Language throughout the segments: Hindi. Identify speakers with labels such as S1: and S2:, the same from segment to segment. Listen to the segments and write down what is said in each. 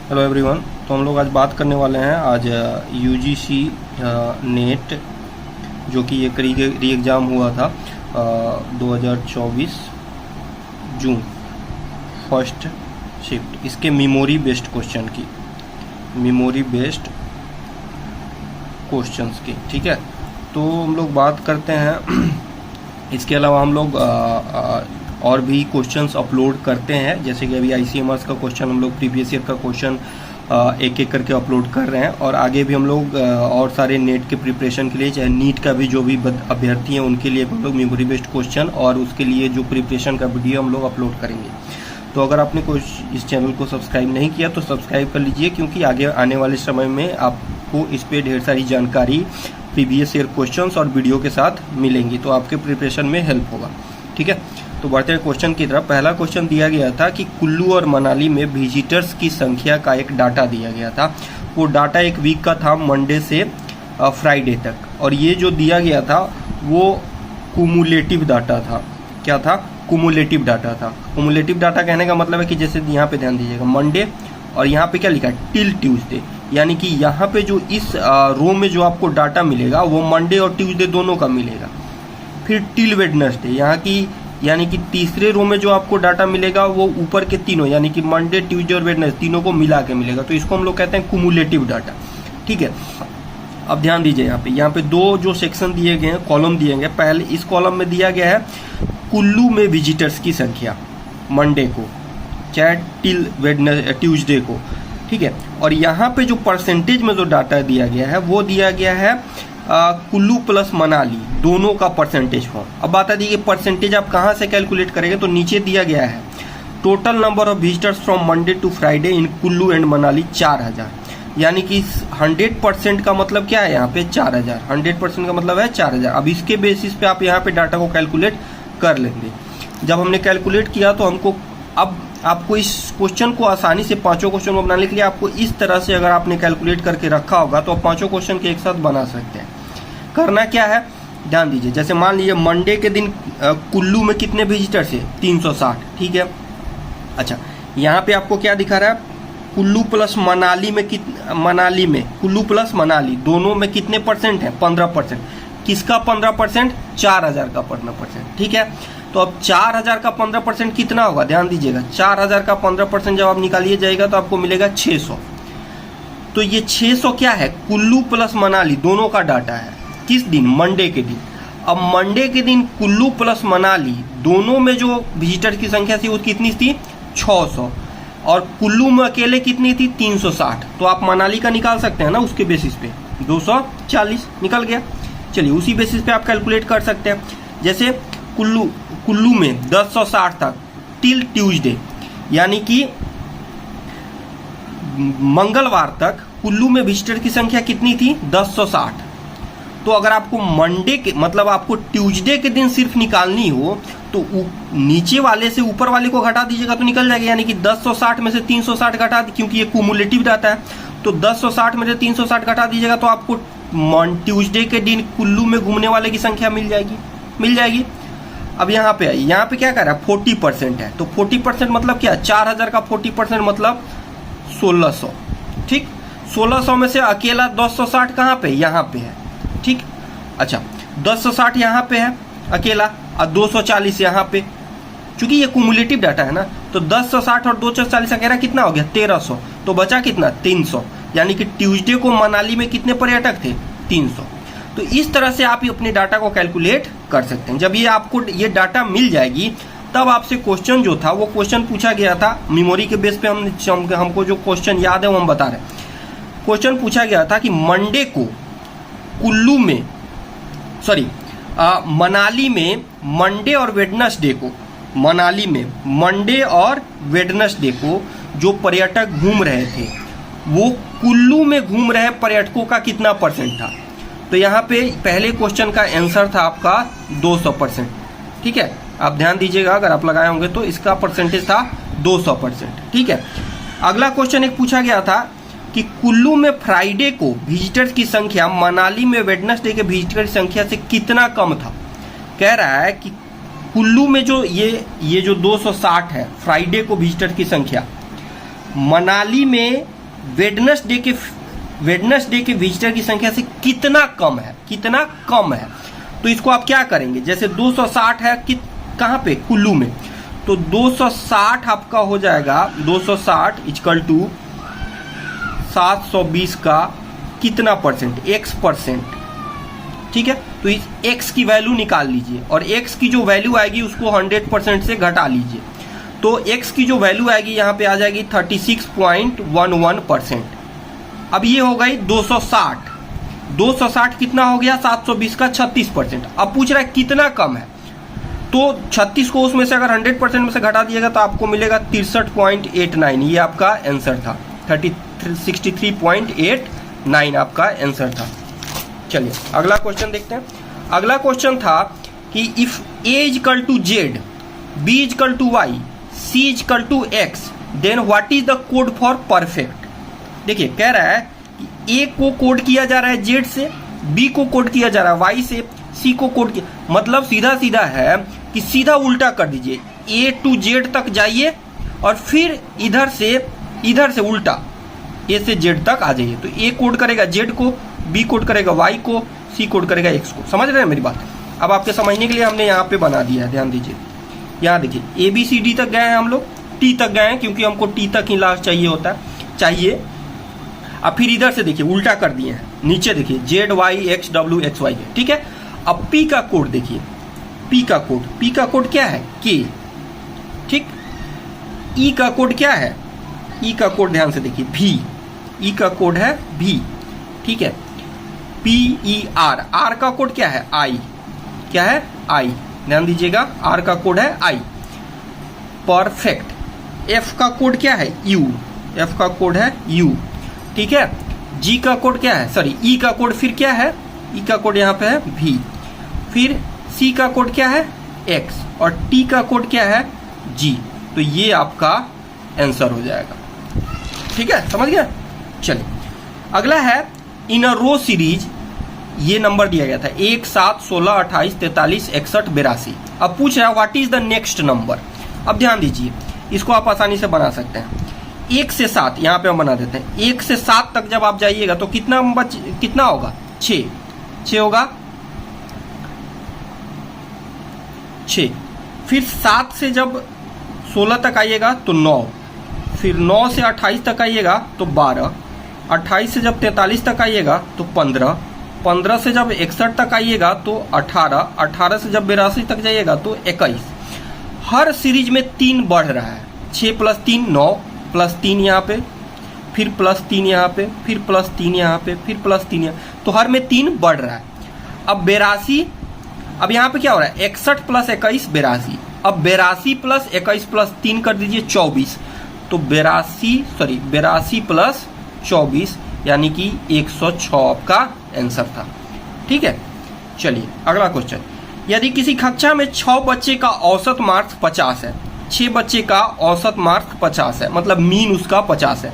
S1: Hello everyone. तो हम लोग आज बात करने वाले हैं आज यूजीसी नेट जो कि एक री एग्ज़ाम हुआ था 2024 जून फर्स्ट शिफ्ट, इसके मेमोरी बेस्ड क्वेश्चन की, मेमोरी बेस्ड क्वेश्चंस की। ठीक है, तो हम लोग बात करते हैं। इसके अलावा हम लोग और भी क्वेश्चंस अपलोड करते हैं, जैसे कि अभी ICMR का क्वेश्चन हम लोग प्रीवियस ईयर का क्वेश्चन एक एक करके अपलोड कर रहे हैं, और आगे भी हम लोग और सारे नेट के प्रिपरेशन के लिए, चाहे नीट का भी जो भी अभ्यर्थी हैं उनके लिए हम लोग मेमोरी बेस्ड क्वेश्चन और उसके लिए जो प्रिपरेशन का वीडियो हम लोग अपलोड करेंगे। तो अगर आपने इस चैनल को सब्सक्राइब नहीं किया तो सब्सक्राइब कर लीजिए, क्योंकि आगे आने वाले समय में आपको इस पर ढेर सारी जानकारी प्रीवियस ईयर क्वेश्चंस और वीडियो के साथ मिलेंगी, तो आपके प्रिपरेशन में हेल्प होगा। ठीक है, तो बढ़ते हैं क्वेश्चन की तरफ। पहला क्वेश्चन दिया गया था कि कुल्लू और मनाली में विजिटर्स की संख्या का एक डाटा दिया गया था। वो डाटा एक वीक का था, मंडे से फ्राइडे तक, और ये जो दिया गया था वो कुमुलेटिव डाटा था। क्या था? कुमुलेटिव डाटा था। कुमुलेटिव डाटा कहने का मतलब है कि जैसे यहाँ पे ध्यान दीजिएगा, मंडे और यहाँ पे क्या लिखा है, टिल ट्यूसडे, यानी कि यहाँ पे जो इस रो में जो आपको डाटा मिलेगा वो मंडे और ट्यूसडे दोनों का मिलेगा। फिर टिल वेडनेसडे, यहाँ की यानी कि तीसरे रो में जो आपको डाटा मिलेगा वो ऊपर के तीनों, यानी कि मंडे ट्यूसडे और वेडनेसडे तीनों को मिला के मिलेगा, तो इसको हम लोग कहते हैं कुमुलेटिव डाटा। ठीक है, अब ध्यान दीजिए, यहाँ पे दो जो सेक्शन दिए गए हैं, कॉलम दिए गए। पहले इस कॉलम में दिया गया है कुल्लू में विजिटर्स की संख्या मंडे को, चाहे टिल ट्यूसडे को। ठीक है, और यहाँ पे जो परसेंटेज में जो डाटा दिया गया है वो दिया गया है कुल्लू प्लस मनाली दोनों का परसेंटेज फॉर्म। अब बात आती है कि परसेंटेज आप कहाँ से कैलकुलेट करेंगे, तो नीचे दिया गया है total number of visitors from Monday to Friday in Kullu and Manali 4000, यानी कि 100% का मतलब क्या है, यहाँ पे 4000, 100% का मतलब है 4000। अब इसके बेसिस पे आप यहाँ पे डाटा को कैलकुलेट कर लेंगे। जब हमने कैलकुलेट किया तो हमको, अब आपको इस क्वेश्चन को आसानी से, पांचों क्वेश्चन को बनाने के लिए आपको इस तरह से अगर आपने कैलकुलेट करके रखा होगा तो आप पांचों क्वेश्चन के एक साथ बना सकते हैं। करना क्या है, ध्यान दीजिए, जैसे मान लीजिए मंडे के दिन कुल्लू में कितने विजिटर्स है, 360। ठीक है, अच्छा यहाँ पे आपको क्या दिखा रहा है, कुल्लू प्लस मनाली में मनाली में कुल्लू प्लस मनाली दोनों में कितने परसेंट है, 15%। किसका 15%? 4000 का 15%। ठीक है, तो अब 4000 का 15% कितना होगा, ध्यान दीजिएगा, 4000 का 15% जब आप निकालिए जाएगा तो आपको मिलेगा 600। तो ये 600 क्या है, कुल्लू प्लस मनाली दोनों का डाटा है। किस दिन? मंडे के दिन। अब मंडे के दिन कुल्लू प्लस मनाली दोनों में जो विजिटर की संख्या थी वो कितनी थी, 600, और कुल्लू में अकेले कितनी थी, 360। तो आप मनाली का निकाल सकते हैं ना, उसके बेसिस पे 240 निकल गया। चलिए उसी बेसिस पे आप कैलकुलेट कर सकते हैं। जैसे कुल्लू में 1060 तक टिल ट्यूसडे, यानी कि मंगलवार तक कुल्लू में विजिटर की संख्या कितनी थी, 1060। तो अगर आपको मंडे के, मतलब आपको ट्यूसडे के दिन सिर्फ निकालनी हो तो नीचे वाले से ऊपर वाले को घटा दीजिएगा तो निकल जाएगा, यानी कि 1060 में से 360 घटा, क्योंकि ये कुमुलेटिव डाटा है, तो 1060 में से 360 घटा दीजिएगा तो आपको ट्यूसडे के दिन कुल्लू में घूमने वाले की संख्या मिल जाएगी। अब यहाँ पे आइए, यहाँ पे क्या कर रहा है, 40% है, तो 40% मतलब क्या, 4000 का 40% मतलब 1600। ठीक, 1600 में से अकेला 1060 कहाँ पे, यहाँ पे है। ठीक, अच्छा 1060 यहाँ पे है अकेला, और 240 यहाँ पे, क्योंकि ये कुमुलेटिव डाटा है ना, तो 1060 और 240 अकेला कितना हो गया, 1300। तो बचा कितना, 300, यानी कि ट्यूसडे को मनाली में कितने पर्यटक थे, 300। तो इस तरह से आप अपने डाटा को कैलकुलेट कर सकते हैं। जब ये आपको ये डाटा मिल जाएगी तब आपसे क्वेश्चन जो था वो क्वेश्चन पूछा गया था, मेमोरी के बेस पे हमको जो क्वेश्चन याद है वो हम बता रहे हैं। क्वेश्चन पूछा गया था कि मंडे को कुल्लू में, मनाली में मंडे और वेडनेसडे को, मनाली में मंडे और वेडनेसडे को जो पर्यटक घूम रहे थे वो कुल्लू में घूम रहे पर्यटकों का कितना परसेंट था। तो यहाँ पे पहले क्वेश्चन का आंसर था आपका 200%। ठीक है, आप ध्यान दीजिएगा, अगर आप लगाए होंगे तो इसका परसेंटेज था 200%। ठीक है, अगला क्वेश्चन एक पूछा गया था कि कुल्लू में फ्राइडे को विजिटर्स की संख्या मनाली में वेडनेसडे के विजिटर की संख्या से कितना कम था। कह रहा है कि कुल्लू में जो ये जो 260 है फ्राइडे को विजिटर की संख्या, मनाली में वेडनेसडे के विजिटर की संख्या से कितना कम है, कितना कम है। तो इसको आप क्या करेंगे, जैसे 260 है कहाँ पे, कुल्लू में, तो 260 आपका हो जाएगा 260 इक्वल टू 720 का कितना परसेंट, x%, ठीक है। तो इस x की वैल्यू निकाल लीजिए और x की जो वैल्यू आएगी उसको 100% से घटा लीजिए। तो x की जो वैल्यू आएगी यहाँ पे आ जाएगी 36.11%। अब ये हो गई 260 कितना हो गया, 720 का 36%। अब पूछ रहा है कितना कम है, तो 36 को उसमें से अगर 100% में से घटा दिएगा तो आपको मिलेगा 63.89। ये आपका आंसर था, 63.89 आपका आंसर था। चलिए अगला क्वेश्चन देखते हैं। अगला क्वेश्चन था कि if a equal to Z, b equal to Y, c equal to X, then what is the code for perfect. देखिए कह रहा है कि a को कोड किया जा रहा है z से, b को कोड किया जा रहा है y से, c को कोड किया, मतलब सीधा सीधा है कि सीधा उल्टा कर दीजिए, a टू z तक जाइए और फिर इधर से उल्टा a से z तक आ जाइए। तो a कोड करेगा z को, b कोड करेगा y को, c कोड करेगा x को। समझ रहे हैं मेरी बात। अब आपके समझने के लिए हमने यहाँ पे बना दिया है, ध्यान दीजिए। यहाँ देखिए ABCD तक गए हैं हम लोग, T तक गए हैं क्योंकि हमको T तक ही लास्ट चाहिए होता है, चाहिए। अब फिर इधर से देखिए उल्टा कर दिए हैं, नीचे देखिए Z Y X W X Y, ठीक है। अब P का कोड देखिए, P का कोड क्या है, K, ठीक। E का कोड क्या है, E का कोड ध्यान से देखिए V, E का कोड है V, ठीक है। PER, R का कोड क्या है, I, क्या है I, ध्यान दीजिएगा, R का कोड है I। परफेक्ट, F का कोड क्या है U, F का कोड है U, ठीक है। G का कोड क्या है, सॉरी E का कोड फिर क्या है, E का कोड यहाँ पे है V, फिर C का कोड क्या है X और T का कोड क्या है G। तो ये आपका आंसर हो जाएगा, ठीक है, समझ गया। चलिए अगला है इन अ रो सीरीज, ये नंबर दिया गया था 1, 7, 16, 28, 43, 61, 82। अब पूछ रहा है what is the next number. अब ध्यान दीजिए, इसको आप आसानी से बना सकते हैं। 1 से 7 यहाँ पे हम बना देते हैं। 1 से 7 तक जब आप जाइएगा तो कितना होगा, 6 होगा, 6। फिर 7 से जब 16 तक आइएगा तो 9, फिर 9 से 28 तक आइएगा तो 12, 28 से जब 43 तक आइएगा तो 15, 15 से जब 61 तक आइएगा तो 18, 18 से जब 82 तक जाइएगा तो 21। हर सीरीज में 3 बढ़ रहा है, 6 + 3 9, +3 यहाँ पे, फिर +3 यहाँ पे, फिर +3 यहाँ पे, फिर +3 यहाँ, तो हर में 3 बढ़ रहा है। अब 82, अब यहाँ पे क्या हो रहा है, 61 + 21 82। अब 82 + 21 + 3 कर दीजिए 24, तो 82 + 24 यानी कि 106 आपका आंसर था, ठीक है। चलिए अगला क्वेश्चन, यदि किसी कक्षा में 6 बच्चे का औसत मार्क्स 50 है, 6 बच्चे का औसत मार्क्स 50 है, मतलब मीन उसका 50 है,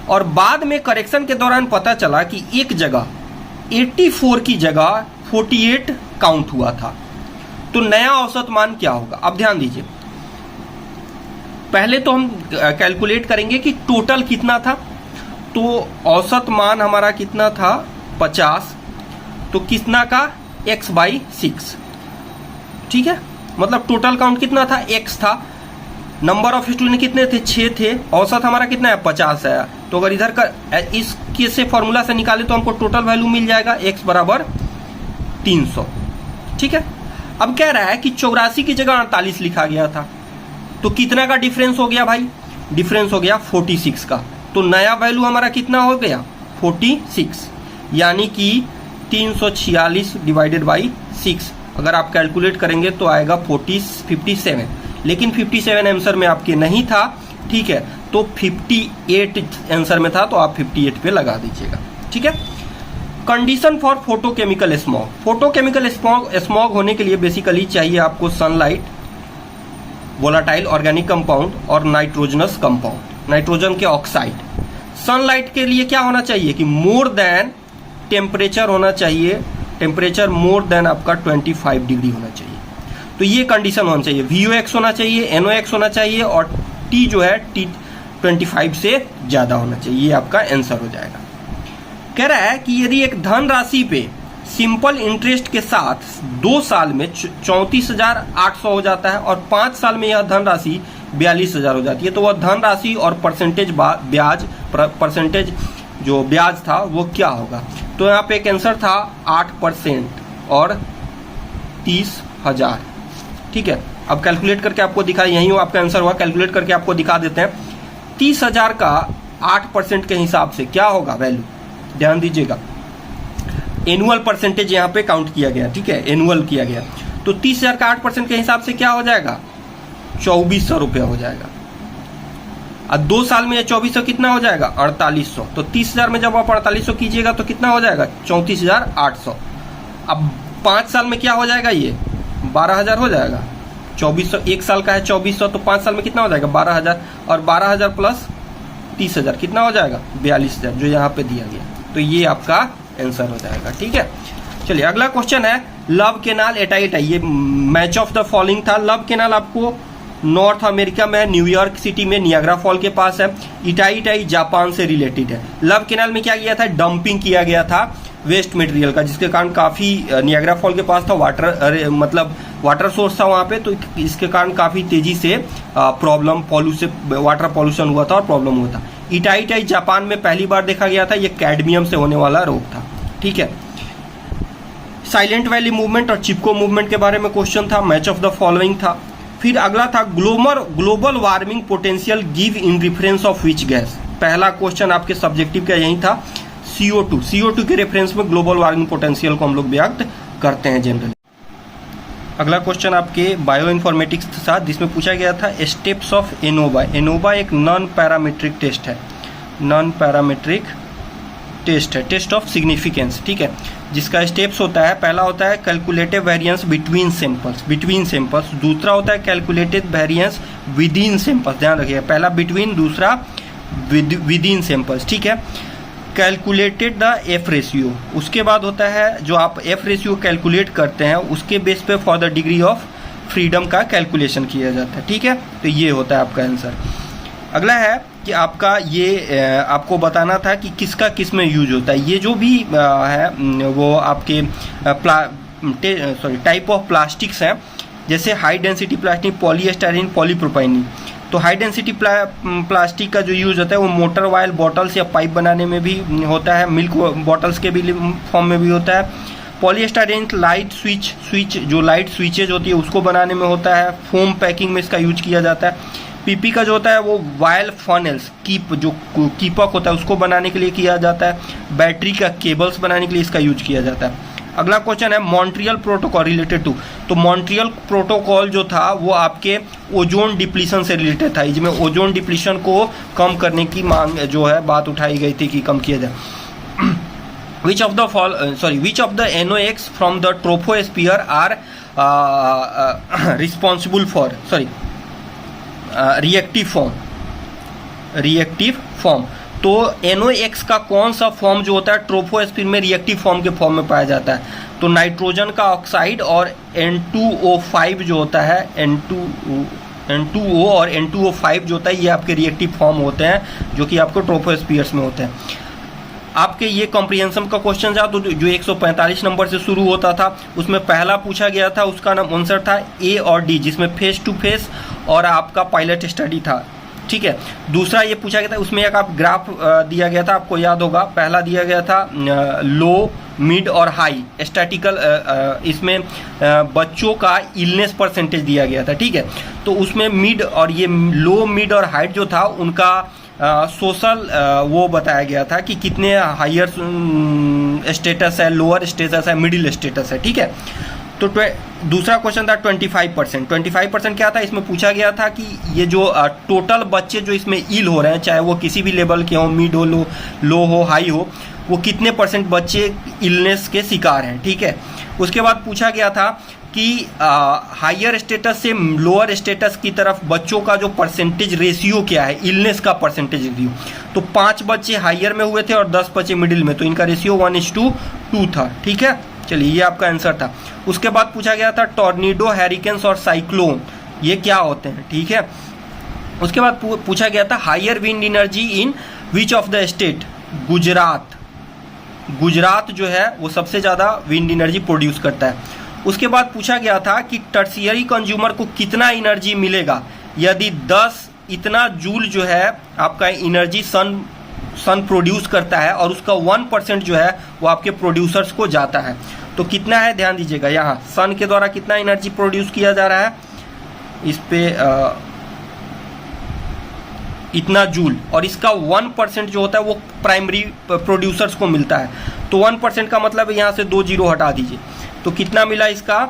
S1: और बाद में करेक्शन के दौरान पता चला कि एक जगह 84 की जगह 48 काउंट हुआ था, तो नया औसत मान क्या होगा। अब ध्यान दीजिए, पहले तो हम कैलकुलेट करेंगे कि टोटल कितना था। तो औसत मान हमारा कितना था 50, तो कितना का x/6, ठीक है। मतलब टोटल काउंट कितना था, x था, नंबर ऑफ स्टूडेंट कितने थे, 6 थे, औसत हमारा कितना है 50 है। तो अगर इधर का इसके से फॉर्मूला से निकाले तो हमको टोटल वैल्यू मिल जाएगा x = 300, ठीक है। अब कह रहा है कि 84 की जगह 48 लिखा गया था, तो कितना का डिफरेंस हो गया भाई, डिफरेंस हो गया 46 का। तो नया वैल्यू हमारा कितना हो गया 46, यानी कि 346 / 6 अगर आप कैलकुलेट करेंगे तो आएगा 57, लेकिन 57 आंसर में आपके नहीं था, ठीक है। तो 58 आंसर में था, तो आप 58 पे लगा दीजिएगा, ठीक है। Condition for photochemical smog, photochemical smog होने के लिए बेसिकली चाहिए आपको सनलाइट, वोलाटाइल ऑर्गेनिक कंपाउंड और नाइट्रोजनस कंपाउंड, नाइट्रोजन के ऑक्साइड। सनलाइट के लिए क्या होना चाहिए कि मोर देन टेम्परेचर होना चाहिए, टेम्परेचर मोर देन आपका 25 डिग्री होना चाहिए। तो ये कंडीशन होना चाहिए, VOX होना चाहिए, NOx होना चाहिए, और T जो है 25 से ज़्यादा होना चाहिए। ये आपका आंसर हो जाएगा। कह रहा है कि यदि एक धन राशि पे सिंपल इंटरेस्ट के साथ 2 साल में 34,800 हो जाता है और 5 साल में यह धन राशि 42,000 हो जाती है, तो वह धन राशि और परसेंटेज जो ब्याज था वो क्या होगा। तो यहाँ पे एक आंसर था 8% और 30,000। ठीक है, अब कैलकुलेट करके आपको दिखा, यही आपका आंसर हुआ। कैलकुलेट करके आपको दिखा देते हैं। 30,000 का 8% के हिसाब से क्या होगा वैल्यू, ध्यान दीजिएगा। एनुअल परसेंटेज यहाँ पे काउंट किया गया, ठीक है, एनुअल किया गया। तो 30,000 का 8% के हिसाब से क्या हो जाएगा, 2,400 रुपया हो जाएगा। अब 2 साल में 2,400 कितना हो जाएगा, 4,800। तो 30,000 में जब आप 4,800 कीजिएगा तो कितना हो जाएगा, 34,800। अब 5 साल में क्या हो जाएगा, ये 12,000 हो जाएगा। 2,400 1 साल का है 2,400, तो 5 साल में कितना हो जाएगा, 12,000। और 12,000 प्लस 30,000 कितना हो जाएगा, 42,000, जो यहाँ पे दिया गया। तो ये आपका आंसर हो जाएगा। ठीक है, चलिए अगला क्वेश्चन है लव केनाल एटाई एटाई। ये मैच ऑफ द फॉलोइंग था। लव केनाल आपको नॉर्थ अमेरिका में, न्यूयॉर्क सिटी में नियाग्रा फॉल के पास है। इटाई इटाई जापान से रिलेटेड है। लव केनाल में क्या किया था, डंपिंग किया गया था वेस्ट मटेरियल का, जिसके कारण काफी नियाग्रा फॉल के पास था मतलब वाटर सोर्स था वहां पे, तो इसके कारण काफी तेजी से वाटर पॉल्यूशन हुआ था और प्रॉब्लम हुआ था। इटाई इटाई जापान में पहली बार देखा गया था। ये कैडमियम से होने वाला रोग था। ठीक है, साइलेंट वैली मूवमेंट और चिपको मूवमेंट के बारे में क्वेश्चन था। मैच ऑफ द फॉलोइंग था। फिर अगला था global warming potential give in reference of which gas. पहला क्वेश्चन आपके सब्जेक्टिव का यही था, CO2 के रेफरेंस में ग्लोबल वार्मिंग पोटेंशियल को हम लोग व्यक्त करते हैं जनरली। अगला क्वेश्चन आपके बायो इन्फॉर्मेटिक्स के साथ, जिसमें पूछा गया था स्टेप्स ऑफ एनोवा। एनोवा एक नॉन पैरामीट्रिक टेस्ट है, नॉन पैरामीट्रिक टेस्ट है, टेस्ट ऑफ सिग्निफिकेंस। ठीक है, जिसका स्टेप्स होता है, पहला होता है कैलकुलेटिव वेरिएंस बिटवीन सैंपल्स, दूसरा होता है calculated variance with in samples. ध्यान रखिएगा, पहला बिटवीन, दूसरा विद इन सैंपल्स। ठीक है, कैलकुलेटेड द एफ रेशियो, उसके बाद होता है जो आप एफ रेशियो कैलकुलेट करते हैं उसके बेस पे for the degree of freedom का कैलकुलेशन किया जाता है। ठीक है, तो ये होता है आपका आंसर। अगला है कि आपका ये आपको बताना था कि किसका किस में यूज होता है। ये जो भी है वो आपके टाइप ऑफ प्लास्टिक्स हैं, जैसे high density plastic, polystyrene, polypropylene. तो हाई डेंसिटी प्लास्टिक का जो यूज होता है वो मोटर वायल बॉटल्स या पाइप बनाने में भी होता है, मिल्क बॉटल्स के भी फॉर्म में भी होता है। पॉलीस्टाइरीन लाइट स्विच जो लाइट स्विचेज होती है उसको बनाने में होता है। फोम पैकिंग में इसका यूज किया जाता है। पीपी का जो होता है वो वायल फनल्स जो कीपक होता है उसको बनाने के लिए किया जाता है। बैटरी का केबल्स बनाने के लिए इसका यूज किया जाता है। अगला क्वेश्चन है मॉन्ट्रियल प्रोटोकॉल रिलेटेड टू। तो मॉन्ट्रियल प्रोटोकॉल जो था वो आपके ओजोन डिप्लीशन से रिलेटेड था, इसमें ओजोन डिप्लीशन को कम करने की मांग जो है बात उठाई गई थी कि कम किया जाए। Which of the NOx from the troposphere are responsible for reactive form. तो NOx का कौन सा फॉर्म जो होता है ट्रोपोस्फीयर में रिएक्टिव फॉर्म के फॉर्म में पाया जाता है। तो नाइट्रोजन का ऑक्साइड और N2O5 जो होता है, N2O और N2O5 जो होता है ये आपके रिएक्टिव फॉर्म होते हैं जो कि आपको ट्रोपोस्फीयर्स में होते हैं। आपके ये कॉम्प्रिहेंशन का क्वेश्चन था तो जो 145 नंबर से शुरू होता था उसमें पहला पूछा गया था, उसका नाम आंसर था A और D, जिसमें फेस टू फेस और आपका पायलट स्टडी था। ठीक है, दूसरा ये पूछा गया था, उसमें एक आप ग्राफ दिया गया था, आपको याद होगा। पहला दिया गया था लो, मिड और हाई स्टैटिकल, इसमें बच्चों का इलनेस परसेंटेज दिया गया था। ठीक है, तो उसमें मिड और ये लो, मिड और हाइट जो था उनका सोशल वो बताया गया था कि कितने हायर स्टेटस है, लोअर स्टेटस है, मिडिल स्टेटस है। ठीक है, तो दूसरा क्वेश्चन था 25%। 25% क्या था, इसमें पूछा गया था कि ये जो टोटल बच्चे जो इसमें इल हो रहे हैं, चाहे वो किसी भी लेवल के हो, मिड हो, लो हो, हाई हो, वो कितने % बच्चे इलनेस के शिकार हैं। ठीक है, उसके बाद पूछा गया था कि हायर स्टेटस से लोअर स्टेटस की तरफ बच्चों का जो परसेंटेज रेशियो क्या है, इलनेस का परसेंटेज रेशियो। तो 5 बच्चे हायर में हुए थे और 10 बच्चे मिडिल में, तो इनका रेशियो 1:2 था। ठीक है, चलिए ये आपका आंसर था। उसके बाद पूछा गया था टॉर्नेडो, हैरिकेन्स और साइक्लोन ये क्या होते हैं। ठीक है, उसके बाद पूछा गया था higher wind energy in which of the state, Gujarat. Gujarat जो है वो सबसे ज़्यादा विंड एनर्जी प्रोड्यूस करता है। उसके बाद पूछा गया था कि टर्शियरी कंज्यूमर को कितना एनर्जी मिलेगा यदि 10 इतना जूल जो है आपका एनर्जी सन प्रोड्यूस करता है और उसका 1% जो है वो आपके प्रोड्यूसर्स को जाता है। तो कितना है ध्यान दीजिएगा, यहाँ सन के द्वारा कितना एनर्जी प्रोड्यूस किया जा रहा है, इस पे इतना जूल, और इसका 1% जो होता है वो प्राइमरी प्रोड्यूसर्स को मिलता है। तो 1% का मतलब यहाँ से 2 जीरो हटा दीजिए, तो कितना मिला इसका,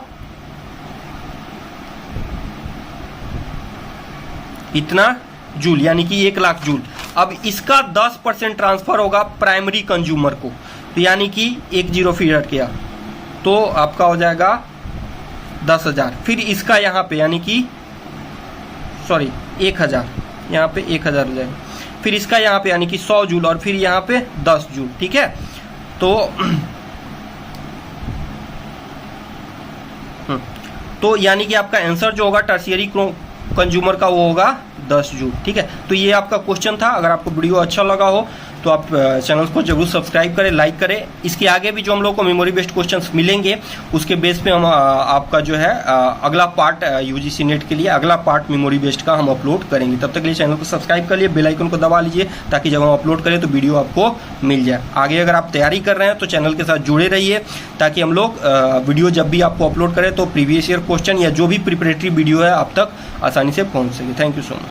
S1: इतना जूल, यानी कि 1 लाख जूल। अब इसका 10% ट्रांसफर होगा प्राइमरी कंज्यूमर को, तो यानी कि 1 जीरो फिर हट गया, तो आपका हो जाएगा 10,000। फिर इसका यहाँ पे यानी कि 1,000, यहाँ पे 1,000 हो जाएगा। फिर इसका यहाँ पे यानी कि 100 जूल, और फिर यहाँ पे 10 जूल, ठीक है। तो यानी कि आपका आंसर जो होगा टर्शियरी कंज्यूमर का वो होगा 10 जूल, ठीक है। तो ये आपका क्वेश्चन था। अगर आपको वीडियो अच्छा लगा हो तो आप चैनल को जरूर सब्सक्राइब करें, लाइक करें। इसके आगे भी जो हम लोग को मेमोरी बेस्ड क्वेश्चंस मिलेंगे उसके बेस पे हम आपका जो है अगला पार्ट यूजीसी नेट के लिए अगला पार्ट मेमोरी बेस्ड का हम अपलोड करेंगे। तब तक के लिए चैनल को सब्सक्राइब कर लिए, बेल आइकन को दबा लीजिए ताकि जब हम अपलोड करें तो वीडियो आपको मिल जाए। आगे अगर आप तैयारी कर रहे हैं तो चैनल के साथ जुड़े रहिए ताकि हम लोग वीडियो जब भी आपको अपलोड करें तो प्रीवियस ईयर क्वेश्चन या जो भी प्रिपरेटरी वीडियो है आप तक आसानी से पहुँच सके। Thank you so much.